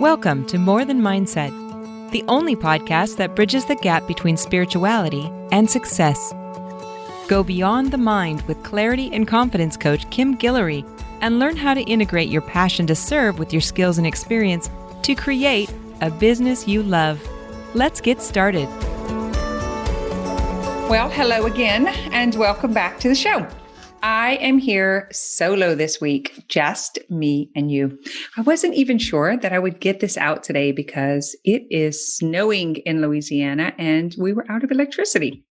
Welcome to More Than Mindset, the only podcast that bridges the gap between spirituality and success. Go beyond the mind with clarity and confidence coach Kim Guillory and learn how to integrate your passion to serve with your skills and experience to create a business you love. Let's get started. Well, hello again, and welcome back to the show. I am here solo this week, just me and you. I wasn't even sure that I would get this out today because it is snowing in Louisiana and we were out of electricity.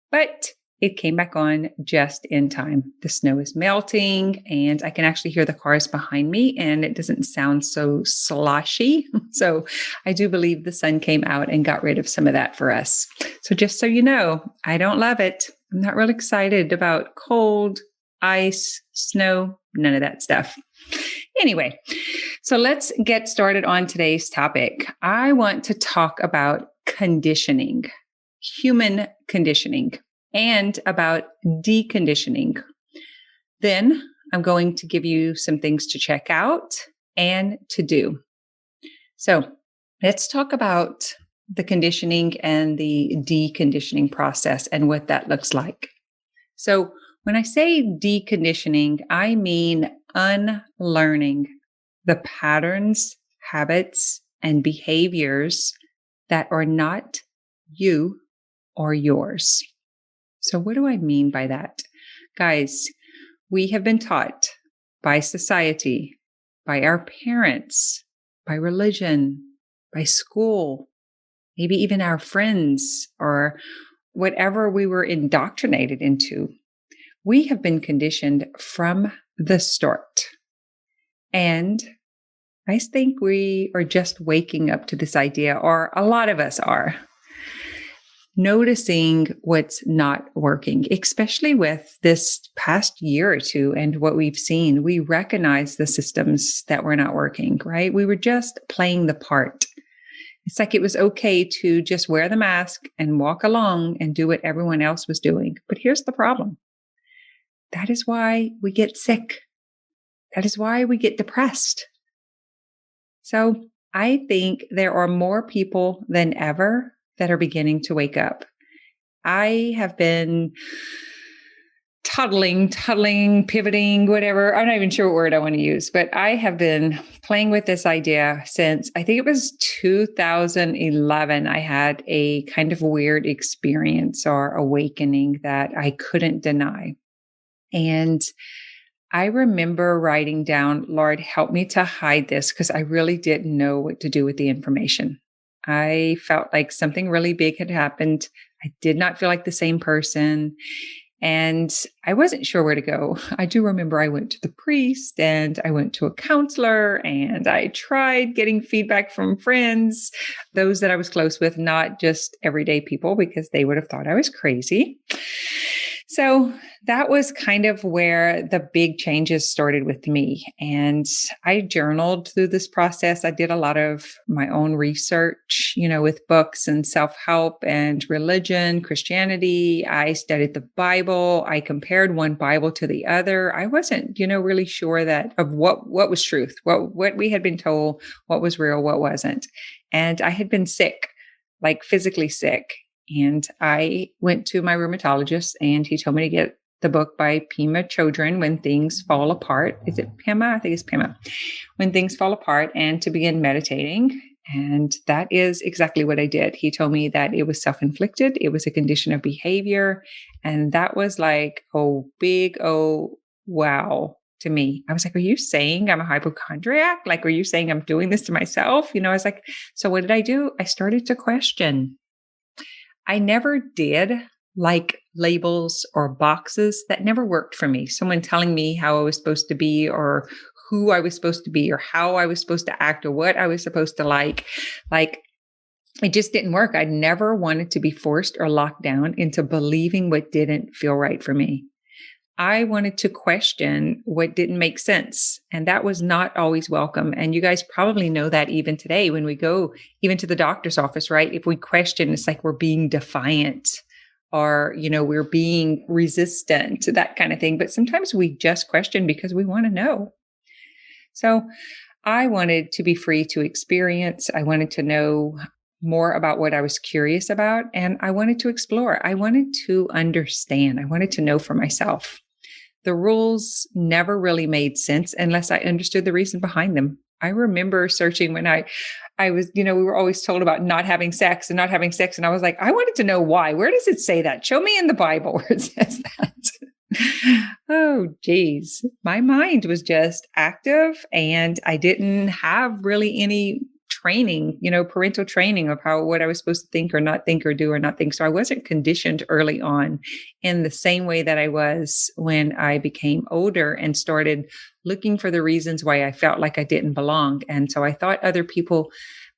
But it came back on just in time. The snow is melting and I can actually hear the cars behind me and it doesn't sound so sloshy. So I do believe the sun came out and got rid of some of that for us. So just so you know, I don't love it. I'm not real excited about cold, ice, snow, none of that stuff. Anyway, so let's get started on today's topic. I want to talk about conditioning, human conditioning, and about deconditioning. Then I'm going to give you some things to check out and to do. So let's talk about the conditioning and the deconditioning process and what that looks like. So when I say deconditioning, I mean unlearning the patterns, habits, and behaviors that are not you or yours. So what do I mean by that? Guys, we have been taught by society, by our parents, by religion, by school, maybe even our friends, or whatever we were indoctrinated into. We have been conditioned from the start. And I think we are just waking up to this idea, or a lot of us are, noticing what's not working, especially with this past year or two and what we've seen. We recognize the systems that were not working, right? We were just playing the part. It's like it was okay to just wear the mask and walk along and do what everyone else was doing. But here's the problem. That is why we get sick. That is why we get depressed. So I think there are more people than ever that are beginning to wake up. I have been toddling, pivoting, whatever. I'm not even sure what word I want to use, but I have been playing with this idea since I think it was 2011. I had a kind of weird experience or awakening that I couldn't deny. And I remember writing down, Lord, help me to hide this because I really didn't know what to do with the information. I felt like something really big had happened. I did not feel like the same person. And I wasn't sure where to go. I do remember I went to the priest and I went to a counselor and I tried getting feedback from friends, those that I was close with, not just everyday people, because they would have thought I was crazy. So that was kind of where the big changes started with me. And I journaled through this process. I did a lot of my own research, with books and self-help and religion, Christianity. I studied the Bible. I compared one Bible to the other. I wasn't, really sure of what was truth, what we had been told, what was real, what wasn't. And I had been sick, like physically sick. And I went to my rheumatologist and he told me to get the book by Pema Chodron, When Things Fall Apart. Is it Pema? I think it's Pema. When Things Fall Apart, and to begin meditating. And that is exactly what I did. He told me that it was self-inflicted. It was a condition of behavior. And that was like, wow to me. I was like, are you saying I'm a hypochondriac? Like, are you saying I'm doing this to myself? I was like, so what did I do? I started to question. I never did like labels or boxes. That never worked for me. Someone telling me how I was supposed to be or who I was supposed to be or how I was supposed to act or what I was supposed to like it just didn't work. I never wanted to be forced or locked down into believing what didn't feel right for me. I wanted to question what didn't make sense. And that was not always welcome. And you guys probably know that even today when we go even to the doctor's office, right? If we question, it's like we're being defiant or, we're being resistant to that kind of thing. But sometimes we just question because we want to know. So I wanted to be free to experience. I wanted to know more about what I was curious about, and I wanted to explore. I wanted to understand. I wanted to know for myself. The rules never really made sense unless I understood the reason behind them. I remember searching when I was, we were always told about not having sex and not having sex. And I was like, I wanted to know why. Where does it say that? Show me in the Bible where it says that. Oh, geez. My mind was just active and I didn't have really any training, parental training of what I was supposed to think or not think or do or not think. So I wasn't conditioned early on in the same way that I was when I became older and started looking for the reasons why I felt like I didn't belong. And so I thought other people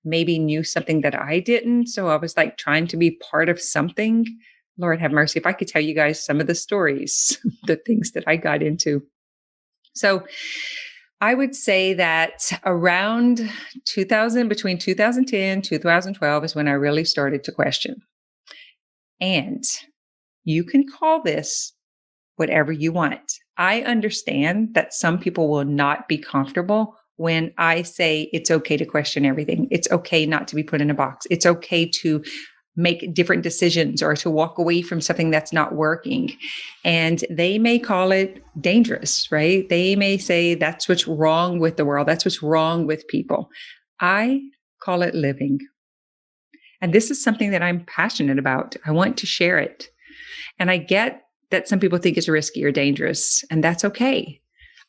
maybe knew something that I didn't. So I was like trying to be part of something. Lord have mercy. If I could tell you guys some of the stories, the things that I got into. So I would say that around 2000, between 2010, 2012 is when I really started to question. And you can call this whatever you want. I understand that some people will not be comfortable when I say it's okay to question everything. It's okay not to be put in a box. It's okay to make different decisions or to walk away from something that's not working. And they may call it dangerous, right? They may say that's what's wrong with the world. That's what's wrong with people. I call it living. And this is something that I'm passionate about. I want to share it. And I get that some people think it's risky or dangerous, and that's okay.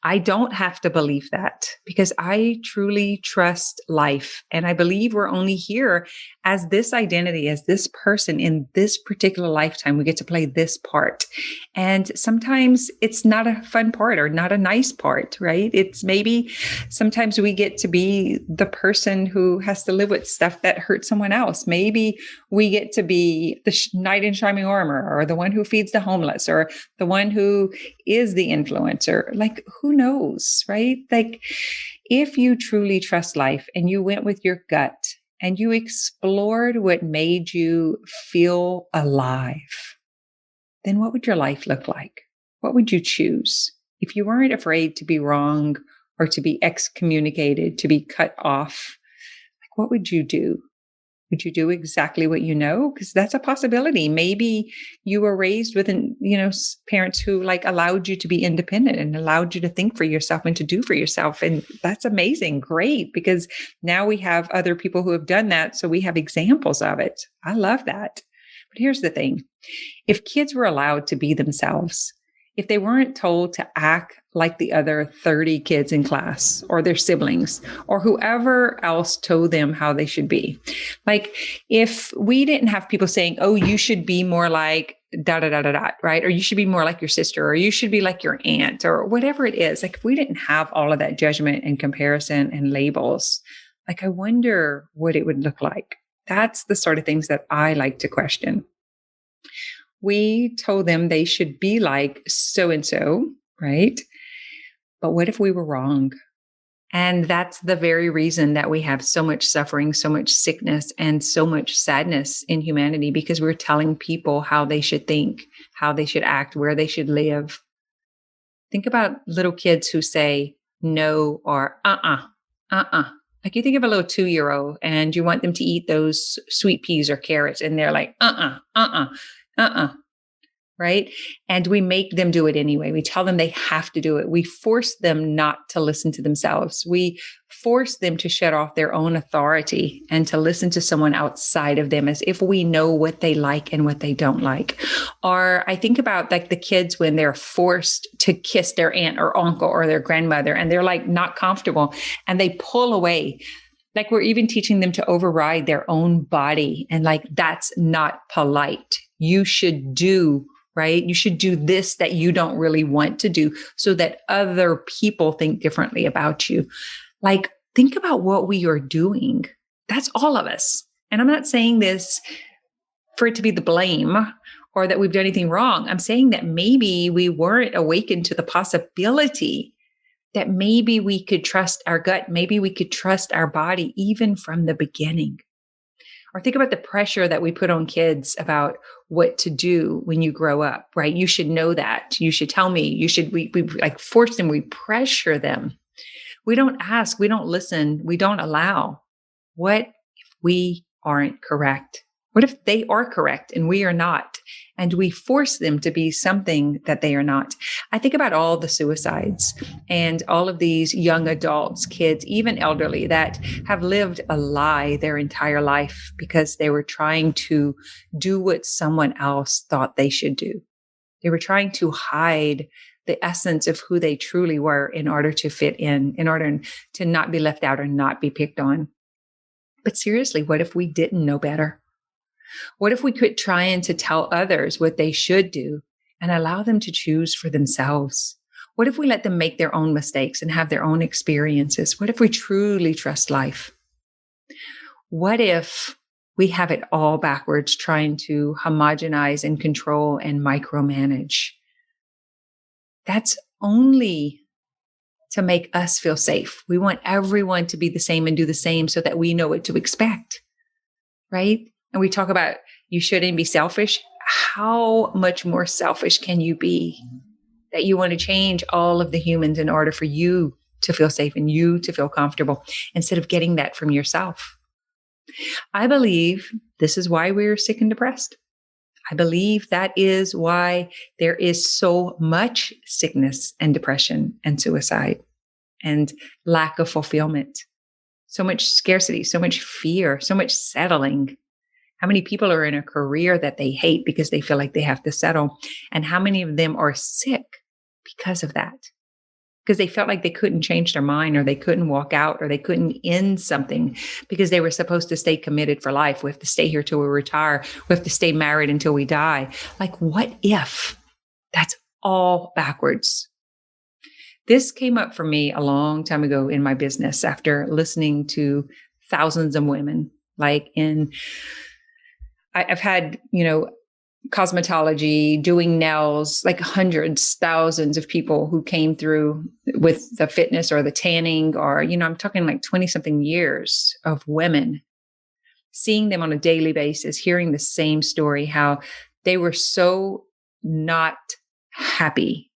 I don't have to believe that because I truly trust life. And I believe we're only here as this identity, as this person in this particular lifetime. We get to play this part. And sometimes it's not a fun part or not a nice part, right? It's maybe sometimes we get to be the person who has to live with stuff that hurts someone else. Maybe we get to be the knight in shining armor or the one who feeds the homeless or the one who is the influencer. Like, who knows, right? Like, if you truly trust life and you went with your gut and you explored what made you feel alive, then what would your life look like? What would you choose? If you weren't afraid to be wrong or to be excommunicated, to be cut off, like, what would you do? Would you do exactly what you know? Because that's a possibility. Maybe you were raised with, parents who like allowed you to be independent and allowed you to think for yourself and to do for yourself. And that's amazing. Great. Because now we have other people who have done that. So we have examples of it. I love that. But here's the thing. If kids were allowed to be themselves, if they weren't told to act like the other 30 kids in class or their siblings or whoever else told them how they should be. Like, if we didn't have people saying, oh, you should be more like da, da, da, da, da, right? Or you should be more like your sister, or you should be like your aunt, or whatever it is. Like, if we didn't have all of that judgment and comparison and labels, like, I wonder what it would look like. That's the sort of things that I like to question. We told them they should be like so-and-so, right? But what if we were wrong? And that's the very reason that we have so much suffering, so much sickness, and so much sadness in humanity, because we're telling people how they should think, how they should act, where they should live. Think about little kids who say no or Like, you think of a little 2-year-old and you want them to eat those sweet peas or carrots, and they're like, right? And we make them do it anyway. We tell them they have to do it. We force them not to listen to themselves. We force them to shut off their own authority and to listen to someone outside of them, as if we know what they like and what they don't like. Or I think about like the kids when they're forced to kiss their aunt or uncle or their grandmother, and they're like not comfortable and they pull away. Like, we're even teaching them to override their own body. And like, that's not polite. You should do, right? You should do this that you don't really want to do so that other people think differently about you. Like, think about what we are doing. That's all of us. And I'm not saying this for it to be the blame or that we've done anything wrong. I'm saying that maybe we weren't awakened to the possibility that maybe we could trust our gut. Maybe we could trust our body even from the beginning. Or think about the pressure that we put on kids about what to do when you grow up, right? You should know that. You should tell me. You should, we like force them, we pressure them. We don't ask, we don't listen, we don't allow. What if we aren't correct? What if they are correct and we are not? And we force them to be something that they are not. I think about all the suicides and all of these young adults, kids, even elderly that have lived a lie their entire life because they were trying to do what someone else thought they should do. They were trying to hide the essence of who they truly were in order to fit in order to not be left out or not be picked on. But seriously, what if we didn't know better? What if we quit trying to tell others what they should do and allow them to choose for themselves? What if we let them make their own mistakes and have their own experiences? What if we truly trust life? What if we have it all backwards, trying to homogenize and control and micromanage? That's only to make us feel safe. We want everyone to be the same and do the same so that we know what to expect, right? And we talk about you shouldn't be selfish. How much more selfish can you be that you want to change all of the humans in order for you to feel safe and you to feel comfortable instead of getting that from yourself? I believe this is why we're sick and depressed. I believe that is why there is so much sickness and depression and suicide and lack of fulfillment, so much scarcity, so much fear, so much settling. How many people are in a career that they hate because they feel like they have to settle? And how many of them are sick because of that? Because they felt like they couldn't change their mind or they couldn't walk out or they couldn't end something because they were supposed to stay committed for life. We have to stay here till we retire. We have to stay married until we die. Like, what if that's all backwards? This came up for me a long time ago in my business after listening to thousands of women. I've had, cosmetology, doing nails, like hundreds, thousands of people who came through with the fitness or the tanning or, I'm talking like 20 something years of women, seeing them on a daily basis, hearing the same story, how they were so not happy,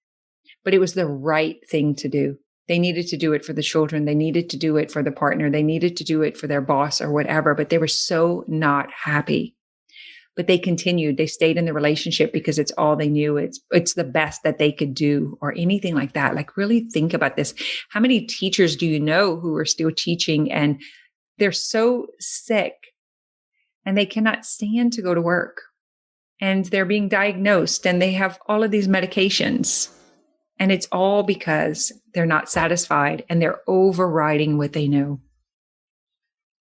but it was the right thing to do. They needed to do it for the children. They needed to do it for the partner. They needed to do it for their boss or whatever, but they were so not happy. But they continued. They stayed in the relationship because it's all they knew. It's the best that they could do or anything like that. Like, really think about this. How many teachers do you know who are still teaching and they're so sick and they cannot stand to go to work and they're being diagnosed and they have all of these medications and it's all because they're not satisfied and they're overriding what they know.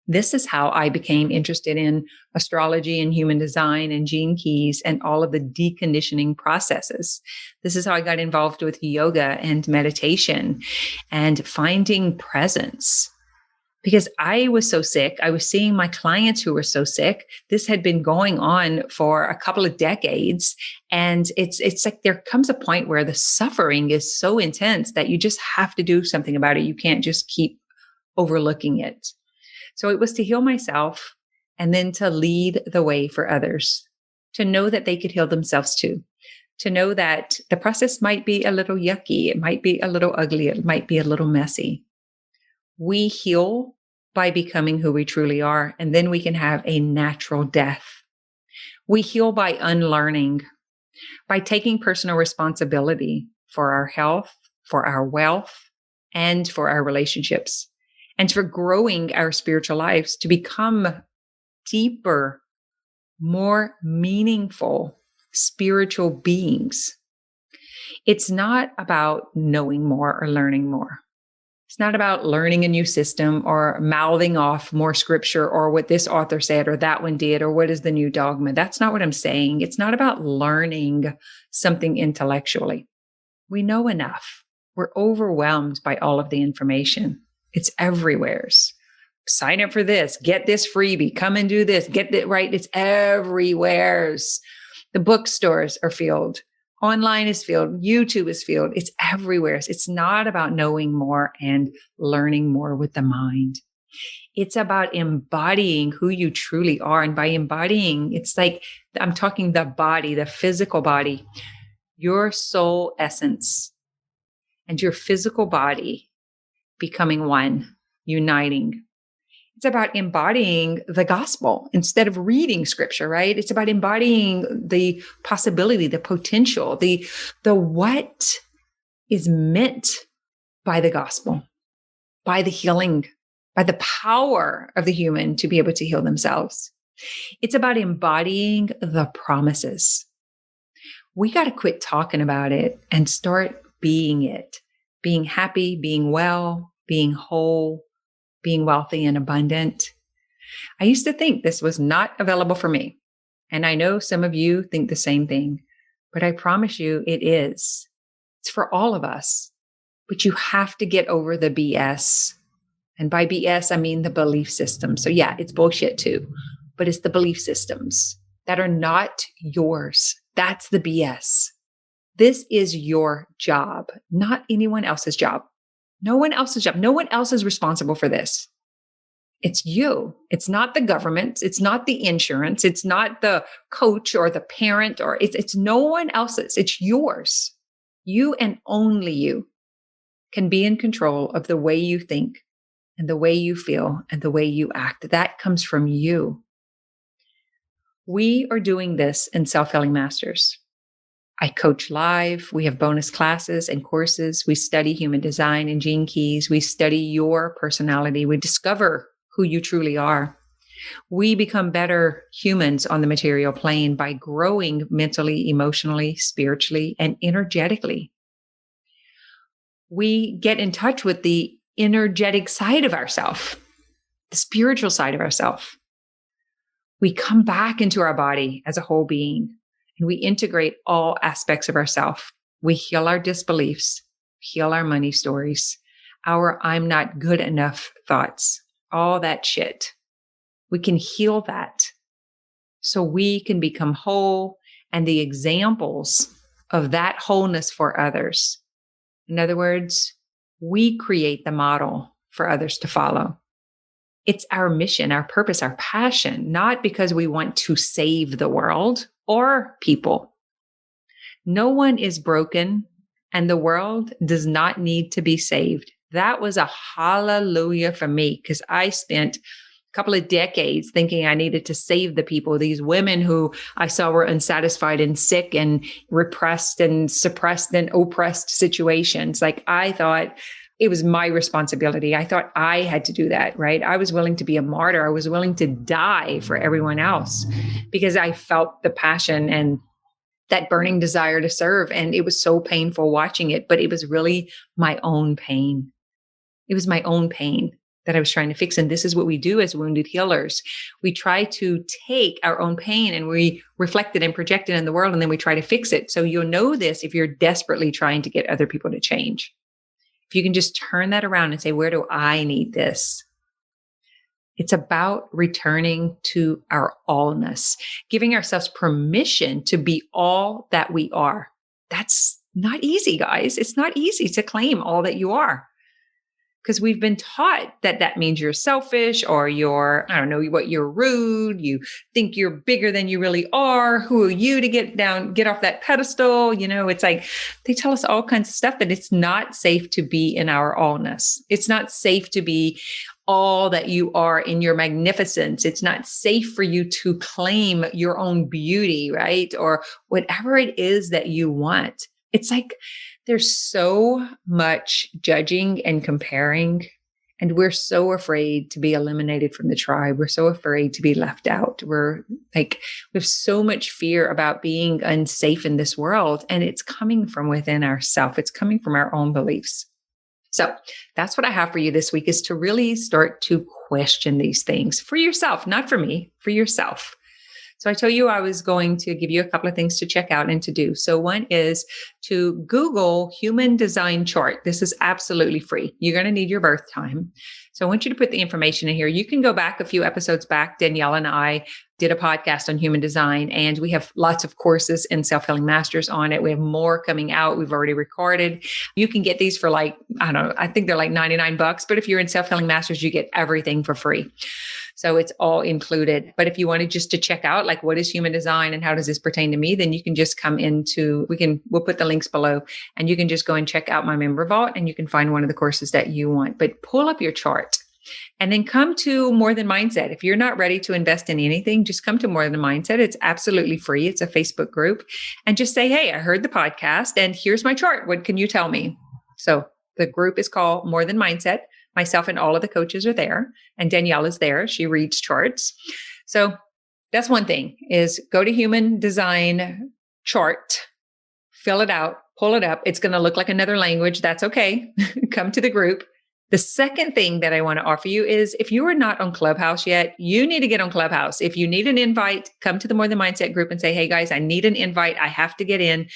This is how I became interested in astrology and human design and gene keys and all of the deconditioning processes. This is how I got involved with yoga and meditation and finding presence. Because I was so sick. I was seeing my clients who were so sick. This had been going on for a couple of decades. And it's like there comes a point where the suffering is so intense that you just have to do something about it. You can't just keep overlooking it. So it was to heal myself and then to lead the way for others, to know that they could heal themselves too, to know that the process might be a little yucky. It might be a little ugly. It might be a little messy. We heal by becoming who we truly are, and then we can have a natural death. We heal by unlearning, by taking personal responsibility for our health, for our wealth, and for our relationships. And for growing our spiritual lives to become deeper, more meaningful spiritual beings. It's not about knowing more or learning more. It's not about learning a new system or mouthing off more scripture or what this author said or that one did or what is the new dogma. That's not what I'm saying. It's not about learning something intellectually. We know enough. We're overwhelmed by all of the information. It's everywhere's. Sign up for this, get this freebie, come and do this, get it right. It's everywhere's. The bookstores are filled. Online is filled. YouTube is filled. It's everywhere. It's not about knowing more and learning more with the mind. It's about embodying who you truly are. And by embodying, it's like, I'm talking the body, the physical body, your soul essence and your physical body becoming one, uniting. It's about embodying the gospel instead of reading scripture, right? It's about embodying the possibility, the potential, the what is meant by the gospel, by the healing, by the power of the human to be able to heal themselves. It's about embodying the promises. We got to quit talking about it and start being it, being happy, being well, being whole, being wealthy and abundant. I used to think this was not available for me. And I know some of you think the same thing, but I promise you it is. It's for all of us. But you have to get over the BS. And by BS, I mean the belief system. So yeah, it's bullshit too, but it's the belief systems that are not yours. That's the BS. This is your job, not anyone else's job. No one else's job. No one else is responsible for this. It's you. It's not the government. It's not the insurance. It's not the coach or the parent, or it's no one else's. It's yours. You and only you can be in control of the way you think and the way you feel and the way you act. That comes from you. We are doing this in Self-Healing Masters. I coach live. We have bonus classes and courses. We study human design and gene keys. We study your personality. We discover who you truly are. We become better humans on the material plane by growing mentally, emotionally, spiritually, and energetically. We get in touch with the energetic side of ourselves, the spiritual side of ourselves. We come back into our body as a whole being, and we integrate all aspects of ourselves. We heal our disbeliefs, heal our money stories, our I'm not good enough thoughts, all that shit. We can heal that so we can become whole and the examples of that wholeness for others. In other words, we create the model for others to follow. It's our mission, our purpose, our passion, not because we want to save the world or people. No one is broken, and the world does not need to be saved. That was a hallelujah for me, because I spent a couple of decades thinking I needed to save the people, these women who I saw were unsatisfied and sick and repressed and suppressed and oppressed situations. Like, I thought it was my responsibility. I thought I had to do that, right? I was willing to be a martyr. I was willing to die for everyone else because I felt the passion and that burning desire to serve. And it was so painful watching it, but it was really my own pain. It was my own pain that I was trying to fix. And this is what we do as wounded healers. We try to take our own pain and we reflect it and project it in the world, and then we try to fix it. So you'll know this if you're desperately trying to get other people to change. If you can just turn that around and say, where do I need this? It's about returning to our allness, giving ourselves permission to be all that we are. That's not easy, guys. It's not easy to claim all that you are, because we've been taught that that means you're selfish or you're, I don't know what, you're rude. You think you're bigger than you really are. Who are you to get off that pedestal? You know, it's like they tell us all kinds of stuff, but it's not safe to be in our allness. It's not safe to be all that you are in your magnificence. It's not safe for you to claim your own beauty, right? Or whatever it is that you want. It's like there's so much judging and comparing, and we're so afraid to be eliminated from the tribe. We're so afraid to be left out. We have so much fear about being unsafe in this world, and it's coming from within ourselves. It's coming from our own beliefs. So that's what I have for you this week, is to really start to question these things for yourself, not for me, for yourself. So I told you I was going to give you a couple of things to check out and to do. So one is to Google human design chart. This is absolutely free. You're going to need your birth time. So I want you to put the information in here. You can go back a few episodes back. Danielle and I did a podcast on human design, and we have lots of courses in Self-Healing Masters on it. We have more coming out. We've already recorded. You can get these for I think they're like $99, but if you're in Self-Healing Masters, you get everything for free. So it's all included. But if you wanted just to check out, like, what is human design and how does this pertain to me, then you can just come into, we'll put the links below, and you can just go and check out my member vault and you can find one of the courses that you want. But pull up your chart and then come to More Than Mindset. If you're not ready to invest in anything, just come to More Than Mindset. It's absolutely free. It's a Facebook group. And just say, hey, I heard the podcast and here's my chart. What can you tell me? So the group is called More Than Mindset. Myself and all of the coaches are there, and Danielle is there. She reads charts. So that's one thing, is go to human design chart, fill it out, pull it up. It's going to look like another language. That's okay. Come to the group. The second thing that I want to offer you is, if you are not on Clubhouse yet, you need to get on Clubhouse. If you need an invite, come to the More Than Mindset group and say, hey guys, I need an invite. I have to get in.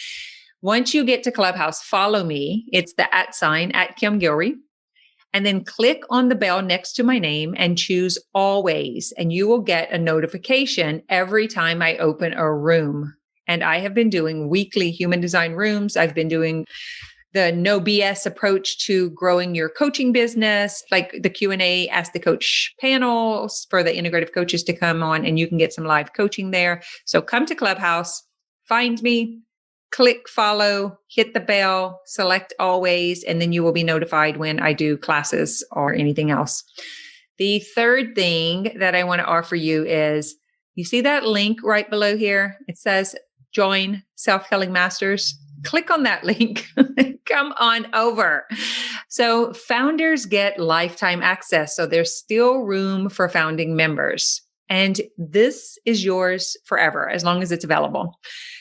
Once you get to Clubhouse, follow me. It's the @ Kim Gilry. And then click on the bell next to my name and choose always. And you will get a notification every time I open a room. And I have been doing weekly human design rooms. I've been doing the no BS approach to growing your coaching business, like the Q&A, Ask the Coach panels for the integrative coaches to come on, and you can get some live coaching there. So come to Clubhouse, find me, click follow, hit the bell, select always, and then you will be notified when I do classes or anything else. The third thing that I want to offer you is, you see that link right below here? It says Join Self-Healing Masters. Click on that link. Come on over. So founders get lifetime access. So there's still room for founding members. And this is yours forever, as long as it's available.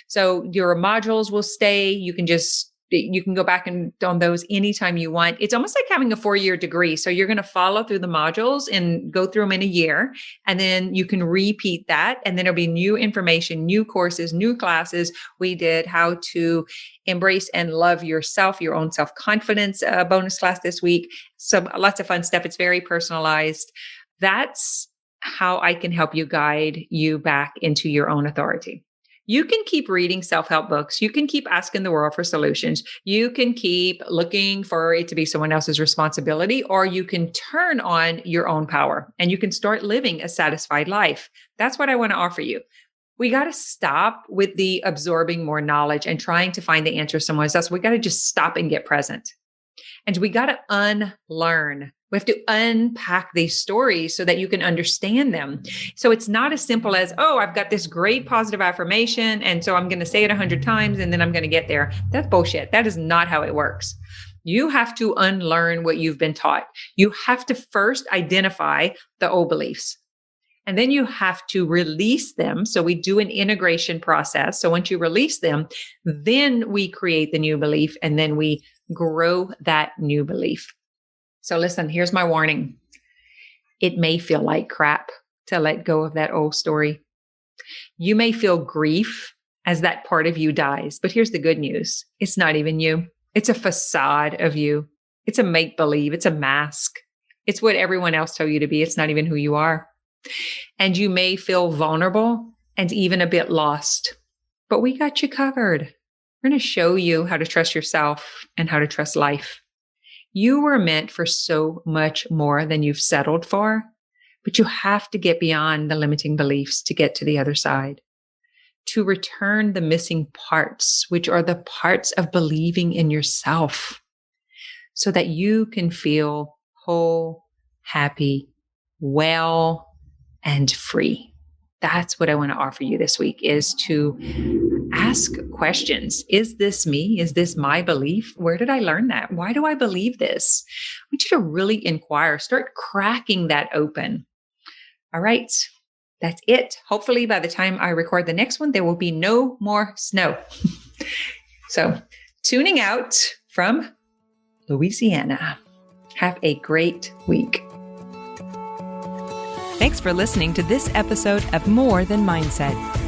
So your modules will stay. You can go back and on those anytime you want. It's almost like having a 4-year degree. So you're going to follow through the modules and go through them in a year. And then you can repeat that. And then there'll be new information, new courses, new classes. We did how to embrace and love yourself, your own self-confidence bonus class this week. So lots of fun stuff. It's very personalized. That's how I can help you guide you back into your own authority. You can keep reading self-help books. You can keep asking the world for solutions. You can keep looking for it to be someone else's responsibility, or you can turn on your own power and you can start living a satisfied life. That's what I want to offer you. We got to stop with the absorbing more knowledge and trying to find the answer somewhere else. We got to just stop and get present. And we got to unlearn. We have to unpack these stories so that you can understand them. So it's not as simple as, oh, I've got this great positive affirmation, and so I'm going to say it 100 times and then I'm going to get there. That's bullshit. That is not how it works. You have to unlearn what you've been taught. You have to first identify the old beliefs. And then you have to release them. So we do an integration process. So once you release them, then we create the new belief, and then we grow that new belief. So listen, here's my warning. It may feel like crap to let go of that old story. You may feel grief as that part of you dies, but here's the good news. It's not even you. It's a facade of you. It's a make-believe. It's a mask. It's what everyone else told you to be. It's not even who you are. And you may feel vulnerable and even a bit lost, but we got you covered. We're going to show you how to trust yourself and how to trust life. You were meant for so much more than you've settled for, but you have to get beyond the limiting beliefs to get to the other side, to return the missing parts, which are the parts of believing in yourself, so that you can feel whole, happy, well, and free. That's what I want to offer you this week, is to ask questions. Is this me? Is this my belief? Where did I learn that? Why do I believe this? I want you to really inquire, start cracking that open. All right. That's it. Hopefully by the time I record the next one, there will be no more snow. So tuning out from Louisiana. Have a great week. Thanks for listening to this episode of More Than Mindset.